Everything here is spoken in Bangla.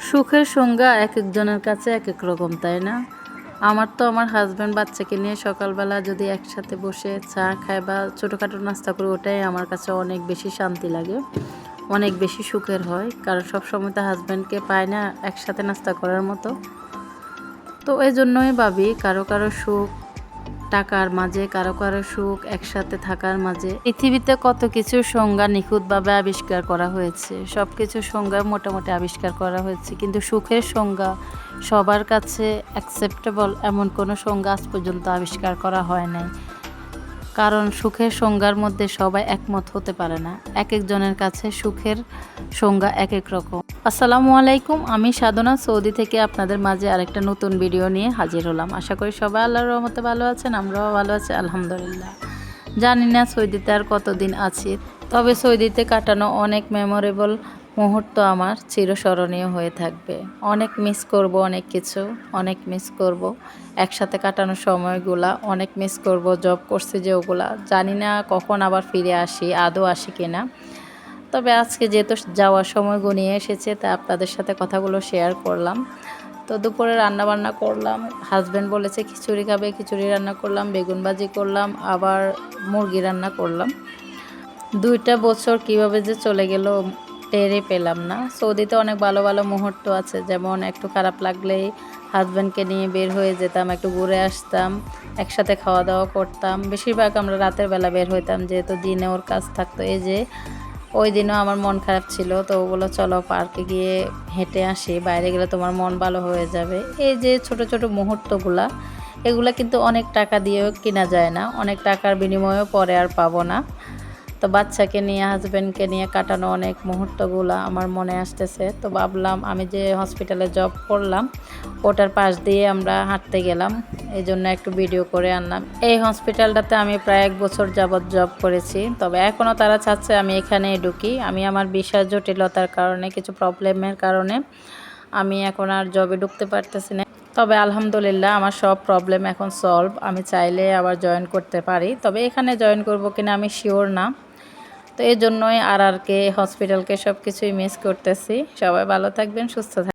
সুখের সংজ্ঞা একেকজনের কাছে একেক রকম, তাই না? আমার তো আমার হাজব্যান্ড বাচ্চাকে নিয়ে সকালবেলা যদি একসাথে বসে চা খায় বা ছোটোখাটো নাস্তা করি, ওটাই আমার কাছে অনেক বেশি শান্তি লাগে, অনেক বেশি সুখের হয়। কারণ সবসময় তো হাজব্যান্ডকে পায় না একসাথে নাস্তা করার মতো। তো এই জন্যই ভাবি কারো কারো সুখ টাকার মাঝে, কারো কারো সুখ একসাথে থাকার মাঝে। পৃথিবীতে কত কিছুর সংজ্ঞা নিখুঁতভাবে আবিষ্কার করা হয়েছে, সব কিছুর সংজ্ঞা মোটামুটি আবিষ্কার করা হয়েছে, কিন্তু সুখের সংজ্ঞা সবার কাছে অ্যাকসেপ্টেবল এমন কোনো সংজ্ঞা আজ পর্যন্ত আবিষ্কার করা হয় নাই। কারণ সুখের সংজ্ঞার মধ্যে সবাই একমত হতে পারে না, এক একজনের কাছে সুখের সংজ্ঞা এক এক রকম। আসসালামু আলাইকুম, আমি সাধনা সৌদি থেকে আপনাদের মাঝে আরেকটা নতুন ভিডিও নিয়ে হাজির হলাম। আশা করি সবাই আল্লাহর রহমতে ভালো আছেন, আমরাও ভালো আছি আলহামদুলিল্লাহ। জানি না সৌদিতে আর কতদিন আছি, তবে সৌদিতে কাটানো অনেক মেমোরেবল মুহূর্ত আমার চিরস্মরণীয় হয়ে থাকবে। অনেক মিস করব, অনেক কিছু অনেক মিস করব। একসাথে কাটানো সময়গুলা অনেক মিস করব। জব করছি যে ওগুলা জানি না কখন আবার ফিরে আসি, আদৌ আসি কিনা। তবে আজকে যেহেতু যাওয়ার সময় ঘনিয়ে এসেছে, তা আপনাদের সাথে কথাগুলো শেয়ার করলাম। তো দুপুরে রান্নাবান্না করলাম, হাজব্যান্ড বলেছে খিচুড়ি খাবে, খিচুড়ি রান্না করলাম, বেগুন ভাজি করলাম, আবার মুরগি রান্না করলাম। 2টা বছর কিভাবে যে চলে গেল টেরই পেলাম না। সৌদিতে অনেক ভালো ভালো মুহূর্ত আছে, যেমন একটু খারাপ লাগলেই হাজব্যান্ডকে নিয়ে বের হয়ে যেতাম, একটু ঘুরে আসতাম, একসাথে খাওয়া দাওয়া করতাম। বেশিরভাগ আমরা রাতের বেলা বের হইতাম, যেহেতু দিনে ওর কাজ থাকতো। এই যে ওই দিনও আমার মন খারাপ ছিল, তো ওগুলো চলো পার্কে গিয়ে হেঁটে আসি, বাইরে গেলে তোমার মন ভালো হয়ে যাবে। এই যে ছোট ছোট মুহূর্তগুলা, এগুলা কিন্তু অনেক টাকা দিয়েও কেনা যায় না, অনেক টাকার বিনিময়েও পরে আর পাবো না। তো বাচ্চাকে নিয়ে, হাজব্যান্ডকে নিয়ে কাটানো অনেক মুহূর্তগুলো আমার মনে আসতেছে। তো ভাবলাম আমি যে হসপিটালে জব করলাম ওটার পাশ দিয়ে আমরা হাঁটতে গেলাম, এই জন্য একটু ভিডিও করে আনলাম। এই হসপিটালটাতে আমি প্রায় 1 বছর যাবৎ জব করেছি, তবে এখনও তারা চাচ্ছে আমি এখানেই ঢুকি। আমি আমার ভিসার জটিলতার কারণে, কিছু প্রবলেমের কারণে আমি এখন আর জবে ঢুকতে পারতেছি না। তবে আলহামদুলিল্লাহ আমার সব প্রবলেম এখন সলভ, আমি চাইলে আবার জয়েন করতে পারি। তবে এখানে জয়েন করব কিনা আমি শিওর না। তো এই জন্যই আর কে হসপিটালকে সব কিছুই মিস করতেছি। সবাই ভালো থাকবেন, সুস্থ থাকবেন।